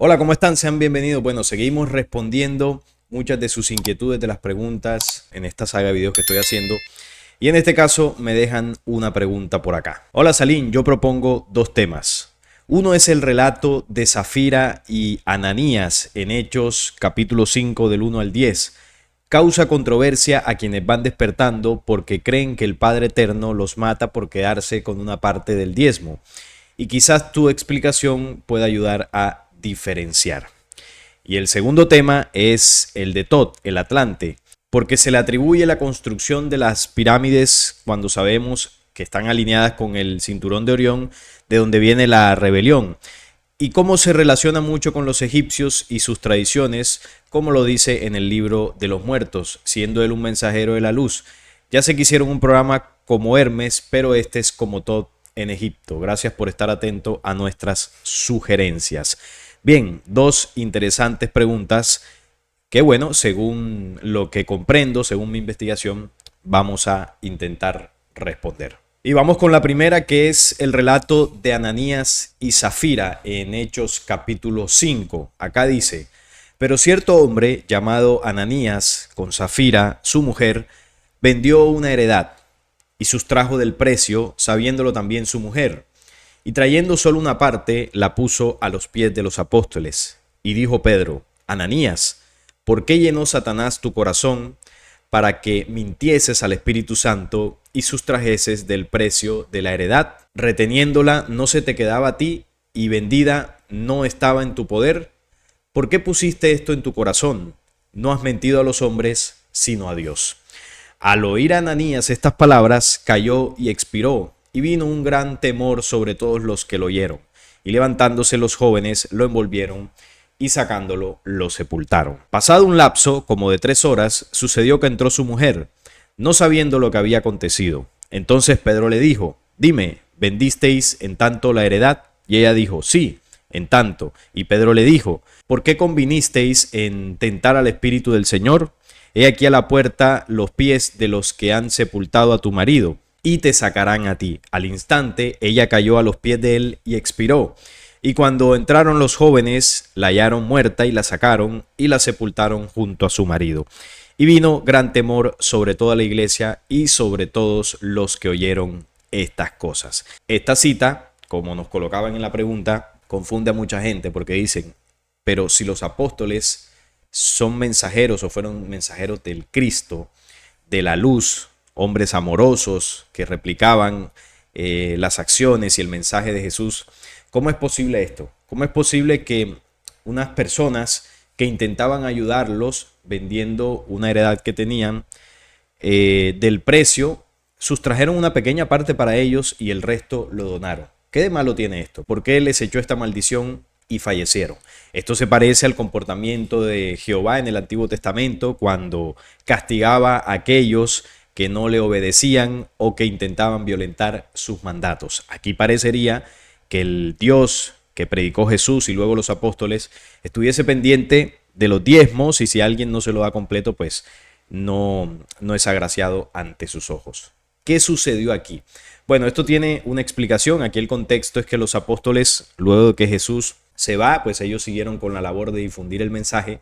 Hola, ¿cómo están? Sean bienvenidos. Bueno, seguimos respondiendo muchas de sus inquietudes, de las preguntas en esta saga de videos que estoy haciendo. Y en este caso me dejan una pregunta por acá. Hola Salim, yo propongo dos temas. Uno es el relato de Zafira y Ananías en Hechos capítulo 5 del 1 al 10. Causa controversia a quienes van despertando porque creen que el Padre Eterno los mata por quedarse con una parte del diezmo. Y quizás tu explicación pueda ayudar a diferenciar. Y el segundo tema es el de Tot, el Atlante, porque se le atribuye la construcción de las pirámides cuando sabemos que están alineadas con el cinturón de Orión, de donde viene la rebelión, y cómo se relaciona mucho con los egipcios y sus tradiciones, como lo dice en el libro de los muertos, siendo él un mensajero de la luz. Ya sé que hicieron un programa como Hermes, pero este es como Tot en Egipto. Gracias por estar atento a nuestras sugerencias. Bien, dos interesantes preguntas que, bueno, según lo que comprendo, según mi investigación, vamos a intentar responder. Y vamos con la primera, que es el relato de Ananías y Zafira en Hechos capítulo 5. Acá dice: pero cierto hombre llamado Ananías, con Zafira, su mujer, vendió una heredad y sustrajo del precio, sabiéndolo también su mujer. Y trayendo solo una parte, la puso a los pies de los apóstoles. Y dijo Pedro: Ananías, ¿por qué llenó Satanás tu corazón para que mintieses al Espíritu Santo y sustrajeses del precio de la heredad? Reteniéndola no se te quedaba a ti, y vendida no estaba en tu poder. ¿Por qué pusiste esto en tu corazón? No has mentido a los hombres, sino a Dios. Al oír a Ananías estas palabras, cayó y expiró, y vino un gran temor sobre todos los que lo oyeron. Y levantándose los jóvenes, lo envolvieron y sacándolo, lo sepultaron. Pasado un lapso, como de 3 horas, sucedió que entró su mujer, no sabiendo lo que había acontecido. Entonces Pedro le dijo: dime, ¿vendisteis en tanto la heredad? Y ella dijo: sí, en tanto. Y Pedro le dijo: ¿por qué convinisteis en tentar al Espíritu del Señor? He aquí a la puerta los pies de los que han sepultado a tu marido, y te sacarán a ti. Al instante ella cayó a los pies de él y expiró. Y cuando entraron los jóvenes, la hallaron muerta y la sacaron y la sepultaron junto a su marido. Y vino gran temor sobre toda la iglesia y sobre todos los que oyeron estas cosas. Esta cita, como nos colocaban en la pregunta, confunde a mucha gente porque dicen: pero si los apóstoles son mensajeros o fueron mensajeros del Cristo, de la luz, hombres amorosos que replicaban las acciones y el mensaje de Jesús, ¿cómo es posible esto? ¿Cómo es posible que unas personas que intentaban ayudarlos vendiendo una heredad que tenían del precio, sustrajeron una pequeña parte para ellos y el resto lo donaron? ¿Qué de malo tiene esto? ¿Por qué les echó esta maldición y fallecieron? Esto se parece al comportamiento de Jehová en el Antiguo Testamento cuando castigaba a aquellos que no le obedecían o que intentaban violentar sus mandatos. Aquí parecería que el Dios que predicó Jesús y luego los apóstoles estuviese pendiente de los diezmos, y si alguien no se lo da completo, pues no es agraciado ante sus ojos. ¿Qué sucedió aquí? Bueno, esto tiene una explicación. Aquí el contexto es que los apóstoles, luego de que Jesús se va, pues ellos siguieron con la labor de difundir el mensaje,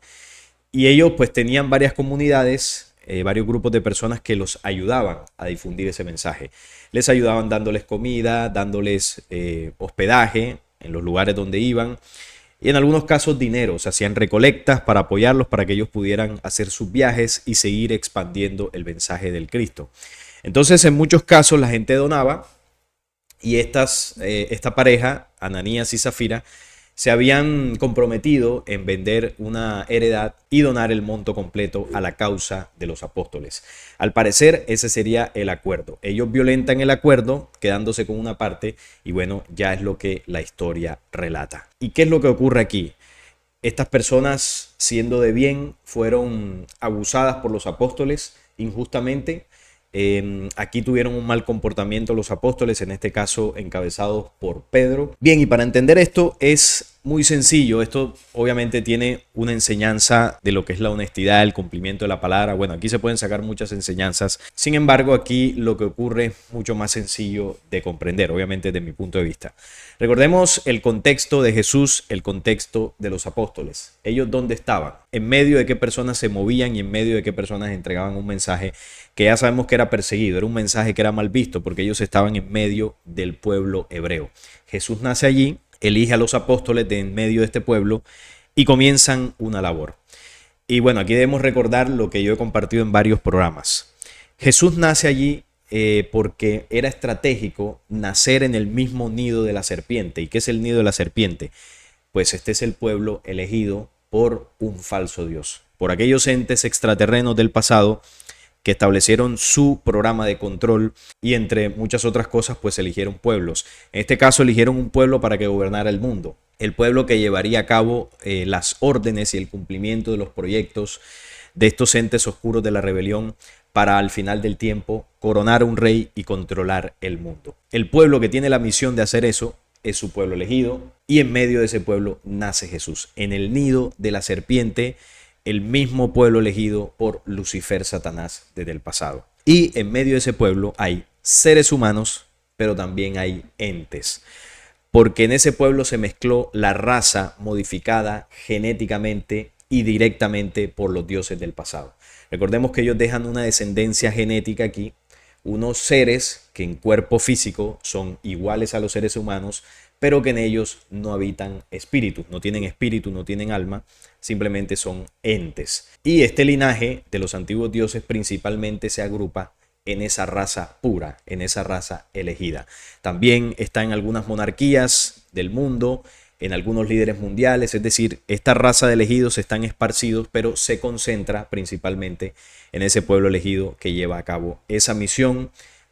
y ellos pues tenían varias comunidades, varios grupos de personas que los ayudaban a difundir ese mensaje. Les ayudaban dándoles comida, dándoles hospedaje en los lugares donde iban, y en algunos casos dinero. Se hacían recolectas para apoyarlos para que ellos pudieran hacer sus viajes y seguir expandiendo el mensaje del Cristo. Entonces, en muchos casos la gente donaba, y esta pareja, Ananías y Zafira, se habían comprometido en vender una heredad y donar el monto completo a la causa de los apóstoles. Al parecer, ese sería el acuerdo. Ellos violentan el acuerdo quedándose con una parte, y bueno, ya es lo que la historia relata. ¿Y qué es lo que ocurre aquí? Estas personas, siendo de bien, fueron abusadas por los apóstoles injustamente. Aquí tuvieron un mal comportamiento los apóstoles, en este caso encabezados por Pedro. Bien, y para entender esto es muy sencillo. Esto obviamente tiene una enseñanza de lo que es la honestidad, el cumplimiento de la palabra. Bueno, aquí se pueden sacar muchas enseñanzas. Sin embargo, aquí lo que ocurre es mucho más sencillo de comprender, obviamente desde mi punto de vista. Recordemos el contexto de Jesús, el contexto de los apóstoles. ¿Ellos dónde estaban? ¿En medio de qué personas se movían y en medio de qué personas entregaban un mensaje que ya sabemos que era perseguido? Era un mensaje que era mal visto porque ellos estaban en medio del pueblo hebreo. Jesús nace allí, elige a los apóstoles de en medio de este pueblo y comienzan una labor. Y bueno, aquí debemos recordar lo que yo he compartido en varios programas. Jesús nace allí porque era estratégico nacer en el mismo nido de la serpiente. ¿Y qué es el nido de la serpiente? Pues este es el pueblo elegido por un falso Dios, por aquellos entes extraterrenos del pasado que establecieron su programa de control y entre muchas otras cosas pues eligieron pueblos. En este caso eligieron un pueblo para que gobernara el mundo, el pueblo que llevaría a cabo las órdenes y el cumplimiento de los proyectos de estos entes oscuros de la rebelión para al final del tiempo coronar un rey y controlar el mundo. El pueblo que tiene la misión de hacer eso es su pueblo elegido y en medio de ese pueblo nace Jesús, en el nido de la serpiente, el mismo pueblo elegido por Lucifer, Satanás, desde el pasado. Y en medio de ese pueblo hay seres humanos, pero también hay entes. Porque en ese pueblo se mezcló la raza modificada genéticamente y directamente por los dioses del pasado. Recordemos que ellos dejan una descendencia genética aquí, unos seres que en cuerpo físico son iguales a los seres humanos, pero que en ellos no habitan espíritu, no tienen alma, simplemente son entes. Y este linaje de los antiguos dioses principalmente se agrupa en esa raza pura, en esa raza elegida. También está en algunas monarquías del mundo, en algunos líderes mundiales, es decir, esta raza de elegidos están esparcidos, pero se concentra principalmente en ese pueblo elegido que lleva a cabo esa misión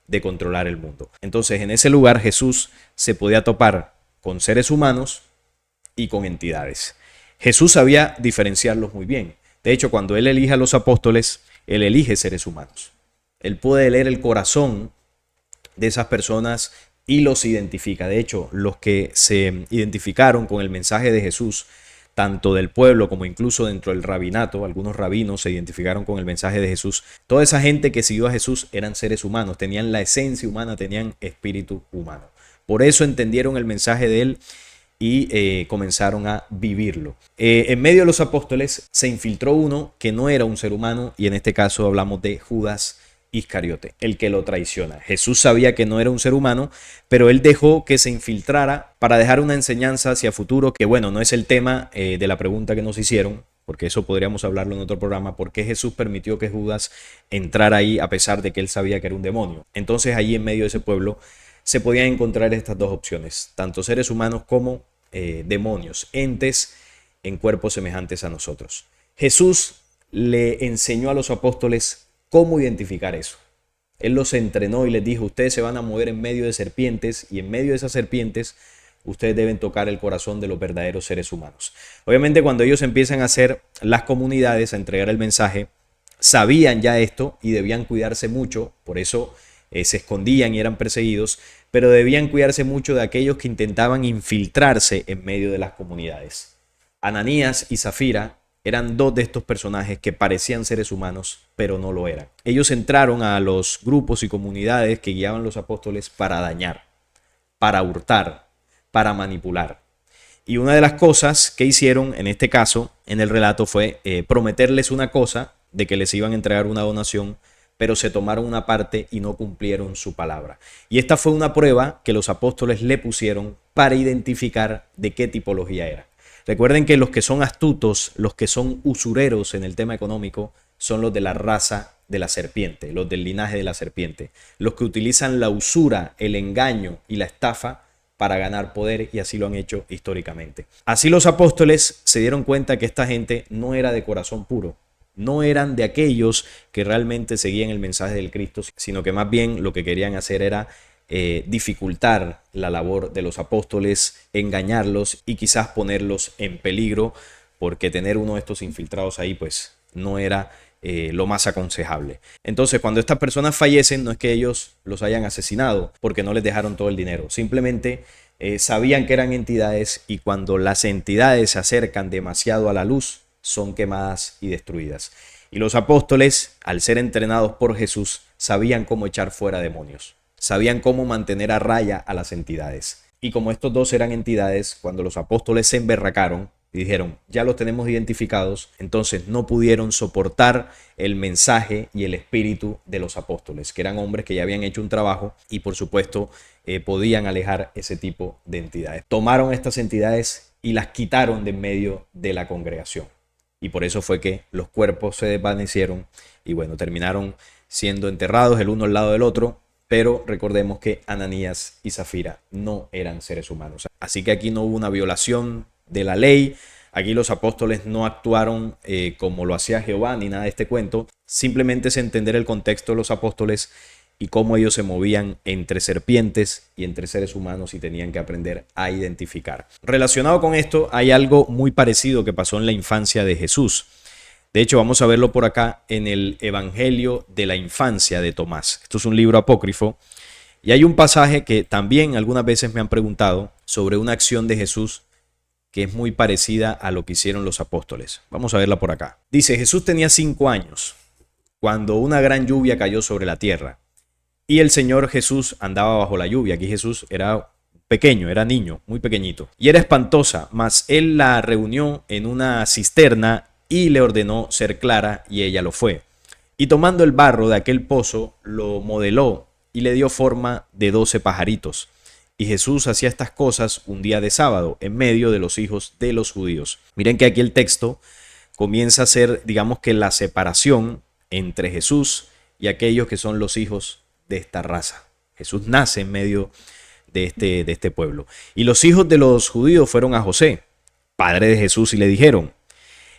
de controlar el mundo. Entonces, en ese lugar Jesús se podía topar con seres humanos y con entidades. Jesús sabía diferenciarlos muy bien. De hecho, cuando él elige a los apóstoles, él elige seres humanos. Él puede leer el corazón de esas personas y los identifica. De hecho, los que se identificaron con el mensaje de Jesús, tanto del pueblo como incluso dentro del rabinato, algunos rabinos se identificaron con el mensaje de Jesús. Toda esa gente que siguió a Jesús eran seres humanos, tenían la esencia humana, tenían espíritu humano. Por eso entendieron el mensaje de él y comenzaron a vivirlo. En medio de los apóstoles se infiltró uno que no era un ser humano y en este caso hablamos de Judas Iscariote, el que lo traiciona. Jesús sabía que no era un ser humano, pero él dejó que se infiltrara para dejar una enseñanza hacia futuro, que bueno, no es el tema de la pregunta que nos hicieron, porque eso podríamos hablarlo en otro programa, por qué Jesús permitió que Judas entrara ahí a pesar de que él sabía que era un demonio. Entonces allí en medio de ese pueblo se podían encontrar estas dos opciones, tanto seres humanos como demonios, entes en cuerpos semejantes a nosotros. Jesús le enseñó a los apóstoles cómo identificar eso. Él los entrenó y les dijo, ustedes se van a mover en medio de serpientes y en medio de esas serpientes ustedes deben tocar el corazón de los verdaderos seres humanos. Obviamente cuando ellos empiezan a hacer las comunidades, a entregar el mensaje, sabían ya esto y debían cuidarse mucho, por eso se escondían y eran perseguidos, pero debían cuidarse mucho de aquellos que intentaban infiltrarse en medio de las comunidades. Ananías y Zafira eran dos de estos personajes que parecían seres humanos, pero no lo eran. Ellos entraron a los grupos y comunidades que guiaban los apóstoles para dañar, para hurtar, para manipular. Y una de las cosas que hicieron en este caso, en el relato, fue prometerles una cosa, de que les iban a entregar una donación, pero se tomaron una parte y no cumplieron su palabra. Y esta fue una prueba que los apóstoles le pusieron para identificar de qué tipología era. Recuerden que los que son astutos, los que son usureros en el tema económico, son los de la raza de la serpiente, los del linaje de la serpiente, los que utilizan la usura, el engaño y la estafa para ganar poder, y así lo han hecho históricamente. Así los apóstoles se dieron cuenta que esta gente no era de corazón puro, no eran de aquellos que realmente seguían el mensaje del Cristo, sino que más bien lo que querían hacer era dificultar la labor de los apóstoles, engañarlos y quizás ponerlos en peligro, porque tener uno de estos infiltrados ahí pues no era lo más aconsejable. Entonces cuando estas personas fallecen, no es que ellos los hayan asesinado porque no les dejaron todo el dinero, simplemente sabían que eran entidades, y cuando las entidades se acercan demasiado a la luz, son quemadas y destruidas. Y los apóstoles, al ser entrenados por Jesús, sabían cómo echar fuera demonios, sabían cómo mantener a raya a las entidades. Y como estos dos eran entidades, cuando los apóstoles se emberracaron y dijeron, ya los tenemos identificados, entonces no pudieron soportar el mensaje y el espíritu de los apóstoles, que eran hombres que ya habían hecho un trabajo y por supuesto podían alejar ese tipo de entidades. Tomaron estas entidades y las quitaron de en medio de la congregación. Y por eso fue que los cuerpos se desvanecieron y bueno, terminaron siendo enterrados el uno al lado del otro. Pero recordemos que Ananías y Zafira no eran seres humanos. Así que aquí no hubo una violación de la ley. Aquí los apóstoles no actuaron como lo hacía Jehová ni nada de este cuento. Simplemente es entender el contexto de los apóstoles y cómo ellos se movían entre serpientes y entre seres humanos y tenían que aprender a identificar. Relacionado con esto, hay algo muy parecido que pasó en la infancia de Jesús. De hecho, vamos a verlo por acá en el Evangelio de la Infancia de Tomás. Esto es un libro apócrifo y hay un pasaje que también algunas veces me han preguntado sobre una acción de Jesús que es muy parecida a lo que hicieron los apóstoles. Vamos a verla por acá. Dice, Jesús tenía 5 años cuando una gran lluvia cayó sobre la tierra y el Señor Jesús andaba bajo la lluvia. Aquí Jesús era pequeño, era niño, muy pequeñito. Y era espantosa, mas él la reunió en una cisterna y le ordenó ser clara, y ella lo fue. Y tomando el barro de aquel pozo, lo modeló y le dio forma de 12 pajaritos. Y Jesús hacía estas cosas un día de sábado, en medio de los hijos de los judíos. Miren que aquí el texto comienza a ser, digamos que la separación entre Jesús y aquellos que son los hijos de esta raza. Jesús nace en medio de este pueblo. Y los hijos de los judíos fueron a José, padre de Jesús, y le dijeron,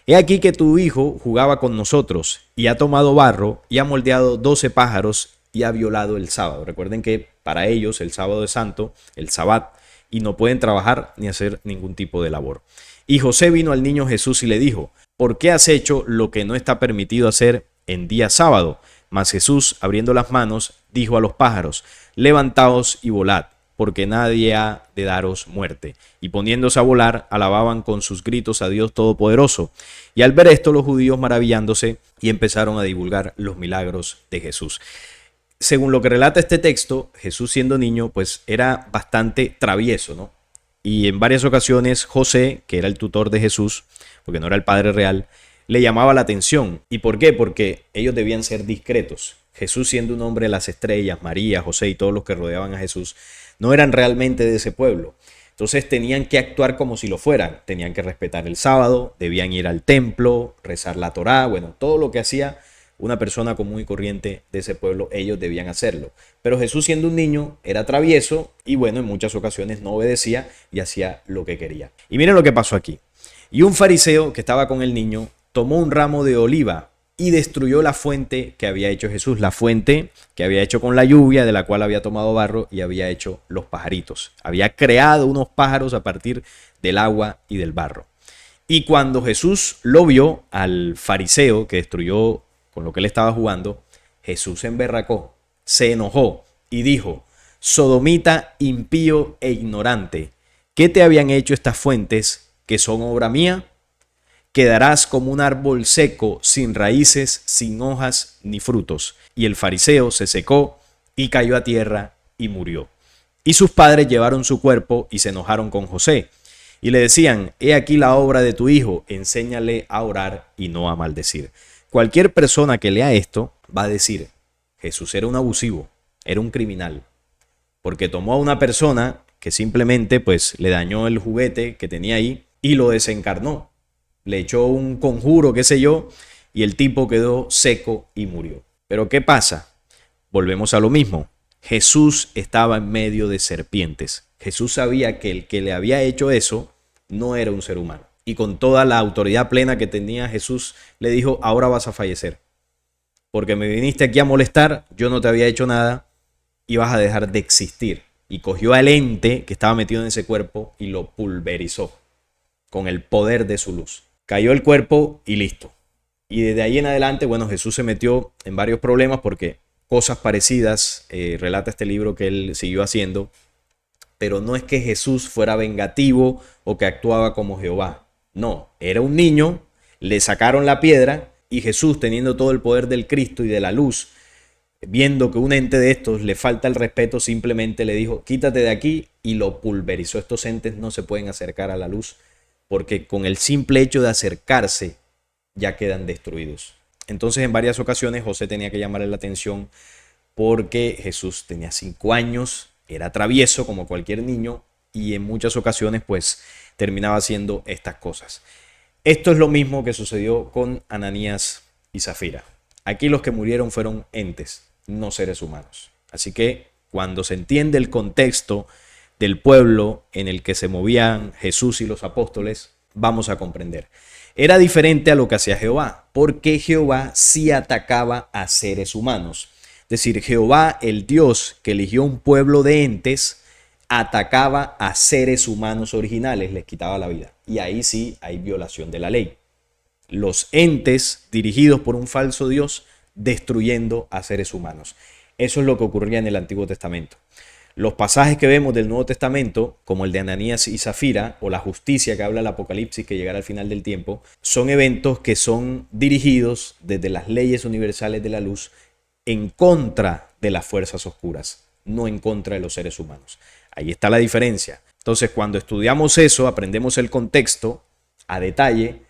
he aquí que tu hijo jugaba con nosotros y ha tomado barro y ha moldeado 12 pájaros y ha violado el sábado. Recuerden que para ellos el sábado es santo, el sabbat, y no pueden trabajar ni hacer ningún tipo de labor. Y José vino al niño Jesús y le dijo, ¿por qué has hecho lo que no está permitido hacer en día sábado? Mas Jesús, abriendo las manos, dijo a los pájaros, levantaos y volad, porque nadie ha de daros muerte. Y poniéndose a volar, alababan con sus gritos a Dios Todopoderoso. Y al ver esto, los judíos maravillándose y empezaron a divulgar los milagros de Jesús. Según lo que relata este texto, Jesús siendo niño, pues era bastante travieso, ¿no? Y en varias ocasiones José, que era el tutor de Jesús, porque no era el padre real, le llamaba la atención. ¿Y por qué? Porque ellos debían ser discretos. Jesús siendo un hombre de las estrellas, María, José y todos los que rodeaban a Jesús, no eran realmente de ese pueblo. Entonces tenían que actuar como si lo fueran. Tenían que respetar el sábado, debían ir al templo, rezar la Torá, bueno, todo lo que hacía una persona común y corriente de ese pueblo, ellos debían hacerlo. Pero Jesús siendo un niño era travieso y bueno, en muchas ocasiones no obedecía y hacía lo que quería. Y miren lo que pasó aquí. Y un fariseo que estaba con el niño tomó un ramo de oliva y destruyó la fuente que había hecho Jesús, la fuente que había hecho con la lluvia, de la cual había tomado barro y había hecho los pajaritos. Había creado unos pájaros a partir del agua y del barro. Y cuando Jesús lo vio al fariseo que destruyó con lo que él estaba jugando, Jesús se emberracó, se enojó y dijo, sodomita, impío e ignorante, ¿qué te habían hecho estas fuentes que son obra mía? Quedarás como un árbol seco, sin raíces, sin hojas ni frutos. Y el fariseo se secó y cayó a tierra y murió. Y sus padres llevaron su cuerpo y se enojaron con José. Y le decían, he aquí la obra de tu hijo, enséñale a orar y no a maldecir. Cualquier persona que lea esto va a decir, Jesús era un abusivo, era un criminal. Porque tomó a una persona que simplemente pues le dañó el juguete que tenía ahí y lo desencarnó. Le echó un conjuro, qué sé yo, y el tipo quedó seco y murió. Pero ¿qué pasa? Volvemos a lo mismo. Jesús estaba en medio de serpientes. Jesús sabía que el que le había hecho eso no era un ser humano. Y con toda la autoridad plena que tenía Jesús, le dijo, ahora vas a fallecer. Porque me viniste aquí a molestar, yo no te había hecho nada y vas a dejar de existir. Y cogió al ente que estaba metido en ese cuerpo y lo pulverizó con el poder de su luz. Cayó el cuerpo y listo. Y desde ahí en adelante, bueno, Jesús se metió en varios problemas porque cosas parecidas relata este libro que él siguió haciendo pero no es que Jesús fuera vengativo o que actuaba como Jehová. No, era un niño, le sacaron la piedra y Jesús, teniendo todo el poder del Cristo y de la luz, viendo que un ente de estos le falta el respeto, simplemente le dijo, quítate de aquí, y lo pulverizó. Estos entes no se pueden acercar a la luz porque con el simple hecho de acercarse ya quedan destruidos. Entonces en varias ocasiones José tenía que llamarle la atención porque Jesús tenía 5 años, era travieso como cualquier niño y en muchas ocasiones pues terminaba haciendo estas cosas. Esto es lo mismo que sucedió con Ananías y Zafira. Aquí los que murieron fueron entes, no seres humanos. Así que cuando se entiende el contexto del pueblo en el que se movían Jesús y los apóstoles, vamos a comprender. Era diferente a lo que hacía Jehová, porque Jehová sí atacaba a seres humanos. Es decir, Jehová, el Dios que eligió un pueblo de entes, atacaba a seres humanos originales, les quitaba la vida. Y ahí sí hay violación de la ley. Los entes dirigidos por un falso Dios destruyendo a seres humanos. Eso es lo que ocurría en el Antiguo Testamento. Los pasajes que vemos del Nuevo Testamento, como el de Ananías y Zafira, o la justicia que habla el Apocalipsis que llegará al final del tiempo, son eventos que son dirigidos desde las leyes universales de la luz en contra de las fuerzas oscuras, no en contra de los seres humanos. Ahí está la diferencia. Entonces, cuando estudiamos eso, aprendemos el contexto a detalle,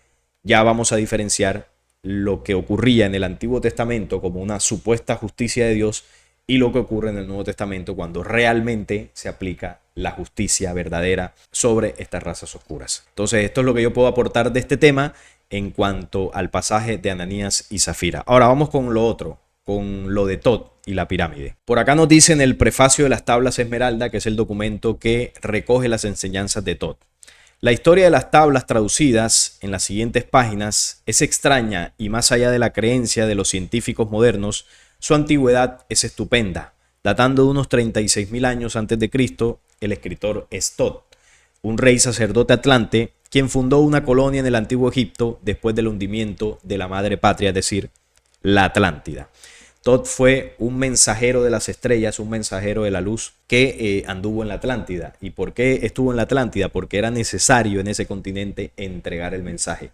ya vamos a diferenciar lo que ocurría en el Antiguo Testamento como una supuesta justicia de Dios y lo que ocurre en el Nuevo Testamento cuando realmente se aplica la justicia verdadera sobre estas razas oscuras. Entonces, esto es lo que yo puedo aportar de este tema en cuanto al pasaje de Ananías y Zafira. Ahora vamos con lo otro, con lo de Tot y la pirámide. Por acá nos dice en el prefacio de las tablas Esmeralda, que es el documento que recoge las enseñanzas de Tot. La historia de las tablas traducidas en las siguientes páginas es extraña y más allá de la creencia de los científicos modernos, su antigüedad es estupenda. Datando de unos 36.000 años antes de Cristo, el escritor es Tot, un rey sacerdote atlante, quien fundó una colonia en el antiguo Egipto después del hundimiento de la madre patria, es decir, la Atlántida. Tot fue un mensajero de las estrellas, un mensajero de la luz que anduvo en la Atlántida. ¿Y por qué estuvo en la Atlántida? Porque era necesario en ese continente entregar el mensaje.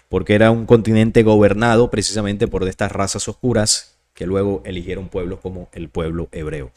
Porque era un continente gobernado precisamente por estas razas oscuras que luego eligieron pueblos como el pueblo hebreo.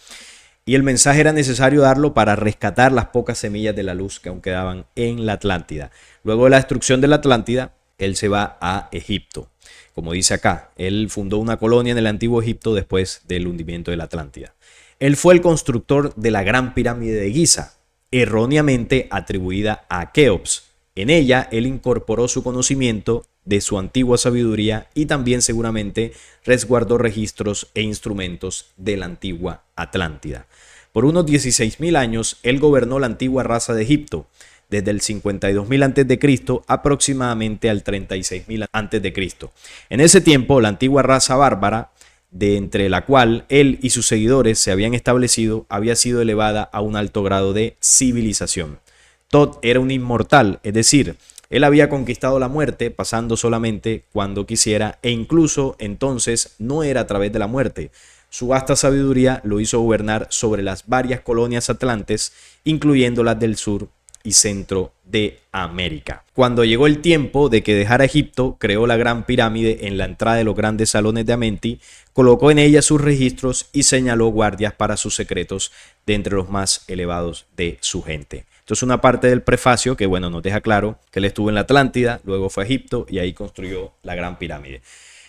Y el mensaje era necesario darlo para rescatar las pocas semillas de la luz que aún quedaban en la Atlántida. Luego de la destrucción de la Atlántida, él se va a Egipto. Como dice acá, él fundó una colonia en el antiguo Egipto después del hundimiento de la Atlántida. Él fue el constructor de la Gran Pirámide de Giza, erróneamente atribuida a Keops. En ella, él incorporó su conocimiento de su antigua sabiduría y también seguramente resguardó registros e instrumentos de la antigua Atlántida. Por unos 16.000 años, él gobernó la antigua raza de Egipto, desde el 52.000 a.C. aproximadamente al 36.000 a.C. En ese tiempo, la antigua raza bárbara, de entre la cual él y sus seguidores se habían establecido, había sido elevada a un alto grado de civilización. Tot era un inmortal, es decir, él había conquistado la muerte pasando solamente cuando quisiera e incluso entonces no era a través de la muerte. Su vasta sabiduría lo hizo gobernar sobre las varias colonias atlantes, incluyendo las del sur y centro de América. Cuando llegó el tiempo de que dejara Egipto, creó la Gran Pirámide en la entrada de los grandes salones de Amenti, colocó en ella sus registros y señaló guardias para sus secretos de entre los más elevados de su gente. Esto es una parte del prefacio que, bueno, nos deja claro que él estuvo en la Atlántida, luego fue a Egipto y ahí construyó la Gran Pirámide.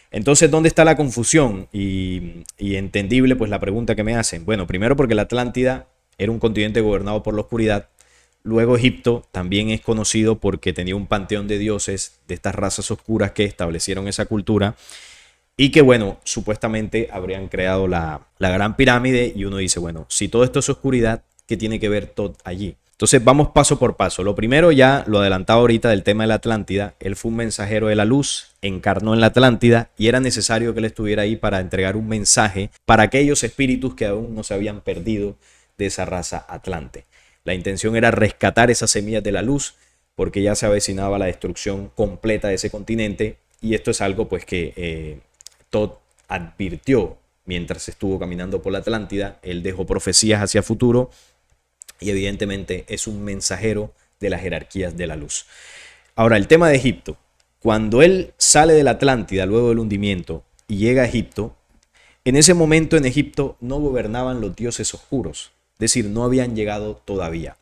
Entonces, ¿dónde está la confusión? Y entendible, pues, la pregunta que me hacen. Bueno, primero porque la Atlántida era un continente gobernado por la oscuridad. Luego Egipto también es conocido porque tenía un panteón de dioses de estas razas oscuras que establecieron esa cultura y que, bueno, supuestamente habrían creado la Gran Pirámide. Y uno dice, bueno, si todo esto es oscuridad, ¿qué tiene que ver Tot allí? Entonces vamos paso por paso. Lo primero, ya lo adelantaba ahorita del tema de la Atlántida. Él fue un mensajero de la luz, encarnó en la Atlántida y era necesario que él estuviera ahí para entregar un mensaje para aquellos espíritus que aún no se habían perdido de esa raza atlante. La intención era rescatar esas semillas de la luz porque ya se avecinaba la destrucción completa de ese continente y esto es algo pues que Tot advirtió mientras estuvo caminando por la Atlántida. Él dejó profecías hacia futuro y evidentemente es un mensajero de las jerarquías de la luz. Ahora, el tema de Egipto. Cuando él sale de la Atlántida luego del hundimiento y llega a Egipto, en ese momento en Egipto no gobernaban los dioses oscuros, es decir, no habían llegado todavía.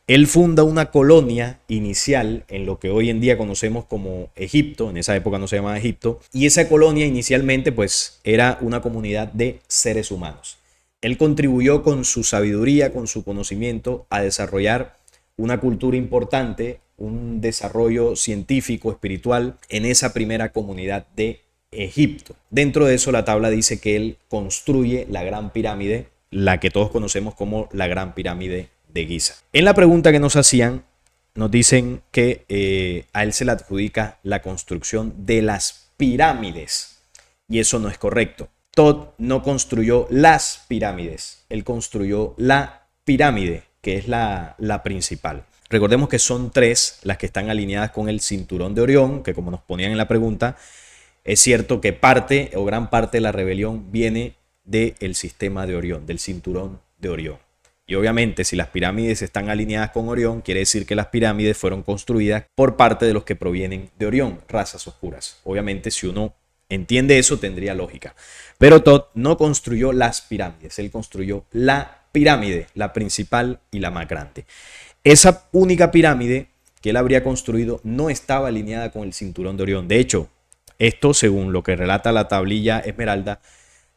Él funda una colonia inicial en lo que hoy en día conocemos como Egipto, en esa época no se llamaba Egipto, y esa colonia inicialmente pues era una comunidad de seres humanos. Él contribuyó con su sabiduría, con su conocimiento a desarrollar una cultura importante, un desarrollo científico, espiritual en esa primera comunidad de Egipto. Dentro de eso la tabla dice que él construye la Gran Pirámide, la que todos conocemos como la Gran Pirámide de Giza. En la pregunta que nos hacían, nos dicen que a él se le adjudica la construcción de las pirámides y eso no es correcto. Tot no construyó las pirámides, él construyó la pirámide, que es la principal. Recordemos que son 3 las que están alineadas con el cinturón de Orión, que como nos ponían en la pregunta, es cierto que parte o gran parte de la rebelión viene del sistema de Orión, del cinturón de Orión. Y obviamente si las pirámides están alineadas con Orión, quiere decir que las pirámides fueron construidas por parte de los que provienen de Orión, razas oscuras. Obviamente si uno entiende eso tendría lógica. Pero Tot no construyó las pirámides, él construyó la pirámide, la principal y la más grande. Esa única pirámide que él habría construido no estaba alineada con el cinturón de Orión. De hecho, esto, según lo que relata la tablilla Esmeralda,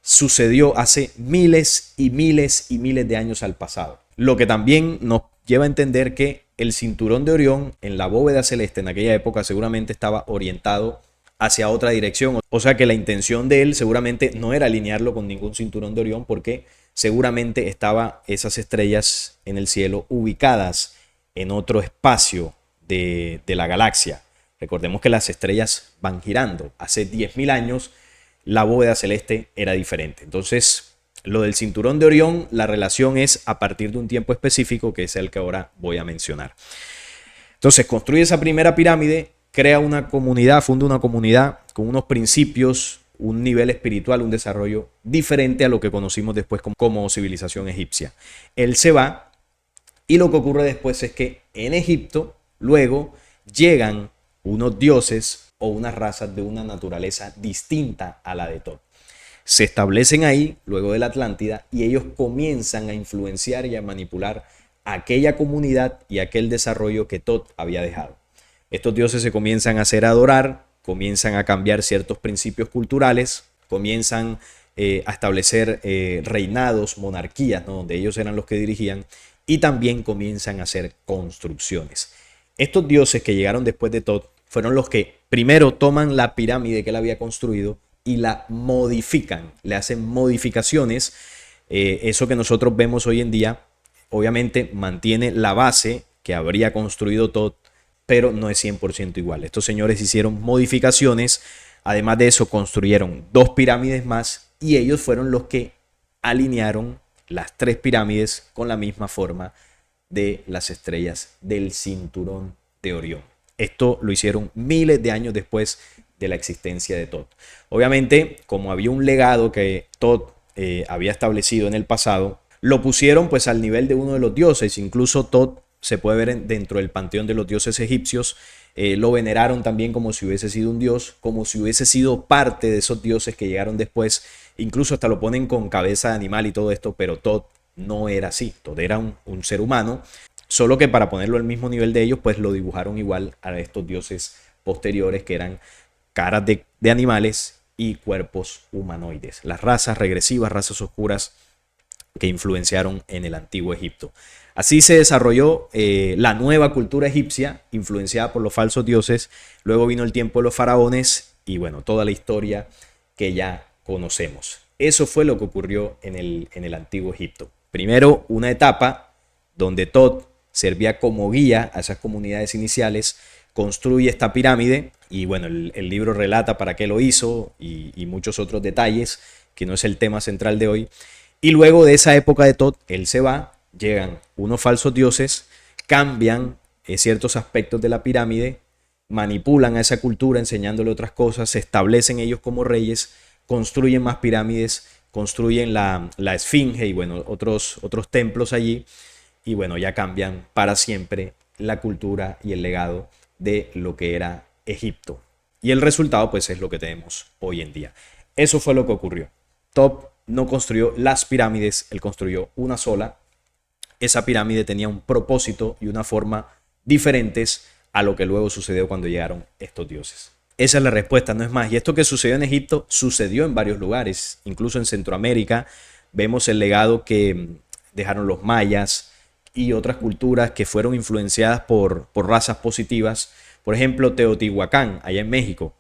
sucedió hace miles y miles y miles de años al pasado. Lo que también nos lleva a entender que el cinturón de Orión en la bóveda celeste en aquella época seguramente estaba orientado hacia otra dirección. O sea que la intención de él seguramente no era alinearlo con ningún cinturón de Orión porque seguramente estaban esas estrellas en el cielo ubicadas en otro espacio de la galaxia. Recordemos que las estrellas van girando. Hace 10.000 años la bóveda celeste era diferente. Entonces, lo del cinturón de Orión, la relación es a partir de un tiempo específico, que es el que ahora voy a mencionar. Entonces, construye esa primera pirámide, crea una comunidad, funda una comunidad con unos principios, un nivel espiritual, un desarrollo diferente a lo que conocimos después como civilización egipcia. Él se va y lo que ocurre después es que en Egipto luego llegan unos dioses o unas razas de una naturaleza distinta a la de Tot. Se establecen ahí luego de la Atlántida y ellos comienzan a influenciar y a manipular aquella comunidad y aquel desarrollo que Tot había dejado. Estos dioses se comienzan a hacer adorar, comienzan a cambiar ciertos principios culturales, comienzan a establecer reinados, monarquías, ¿no? Donde ellos eran los que dirigían, y también comienzan a hacer construcciones. Estos dioses que llegaron después de Tot fueron los que primero toman la pirámide que él había construido y la modifican, le hacen modificaciones. Eso que nosotros vemos hoy en día, obviamente mantiene la base que habría construido Tot, pero no es 100% igual. Estos señores hicieron modificaciones, además de eso construyeron 2 pirámides más y ellos fueron los que alinearon las 3 pirámides con la misma forma de las estrellas del cinturón de Orión. Esto lo hicieron miles de años después de la existencia de Tot. Obviamente, como había un legado que Tot había establecido en el pasado, lo pusieron pues al nivel de uno de los dioses. Incluso Tot se puede ver dentro del panteón de los dioses egipcios. Lo veneraron también como si hubiese sido un dios, como si hubiese sido parte de esos dioses que llegaron después. Incluso hasta lo ponen con cabeza de animal y todo esto, pero Tot no era así. Tot era un ser humano. Solo que para ponerlo al mismo nivel de ellos, pues lo dibujaron igual a estos dioses posteriores que eran caras de animales y cuerpos humanoides. Las razas regresivas, razas oscuras que influenciaron en el antiguo Egipto. Así se desarrolló la nueva cultura egipcia, influenciada por los falsos dioses. Luego vino el tiempo de los faraones y bueno, toda la historia que ya conocemos. Eso fue lo que ocurrió en el antiguo Egipto. Primero, una etapa donde Tot servía como guía a esas comunidades iniciales, construye esta pirámide y bueno, el libro relata para qué lo hizo y muchos otros detalles que no es el tema central de hoy. Y luego de esa época de Tot, él se va, llegan unos falsos dioses, cambian ciertos aspectos de la pirámide, manipulan a esa cultura enseñándole otras cosas, se establecen ellos como reyes, construyen más pirámides, construyen la esfinge y bueno, otros templos allí. y bueno, ya cambian para siempre la cultura y el legado de lo que era Egipto. Y el resultado pues es lo que tenemos hoy en día. Eso fue lo que ocurrió. Top no construyó las pirámides, él construyó una sola. Esa pirámide tenía un propósito y una forma diferentes a lo que luego sucedió cuando llegaron estos dioses. Esa es la respuesta, no es más. Y esto que sucedió en Egipto sucedió en varios lugares, incluso en Centroamérica. Vemos el legado que dejaron los mayas y otras culturas que fueron influenciadas por razas positivas. Por ejemplo, Teotihuacán, allá en México.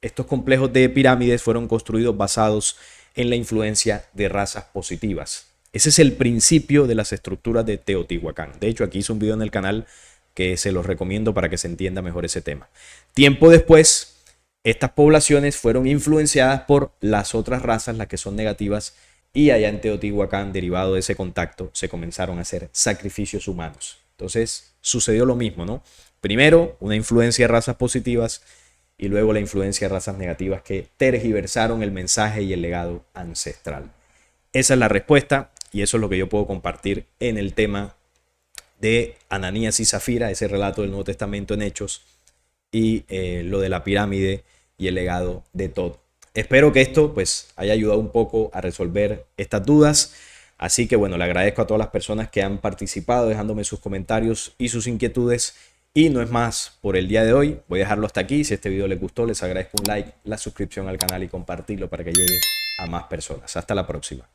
Estos complejos de pirámides fueron construidos basados en la influencia de razas positivas. Ese es el principio de las estructuras de Teotihuacán. De hecho, aquí hice un video en el canal que se los recomiendo para que se entienda mejor ese tema. Tiempo después, estas poblaciones fueron influenciadas por las otras razas, las que son negativas, y allá en Teotihuacán, derivado de ese contacto, se comenzaron a hacer sacrificios humanos. Entonces, sucedió lo mismo, ¿no? Primero, una influencia de razas positivas y luego la influencia de razas negativas que tergiversaron el mensaje y el legado ancestral. Esa es la respuesta y eso es lo que yo puedo compartir en el tema de Ananías y Zafira, ese relato del Nuevo Testamento en Hechos, y lo de la pirámide y el legado de Tot. Espero que esto pues haya ayudado un poco a resolver estas dudas. Así que bueno, le agradezco a todas las personas que han participado dejándome sus comentarios y sus inquietudes. Y no es más por el día de hoy. Voy a dejarlo hasta aquí. Si este video les gustó, les agradezco un like, la suscripción al canal y compartirlo para que llegue a más personas. Hasta la próxima.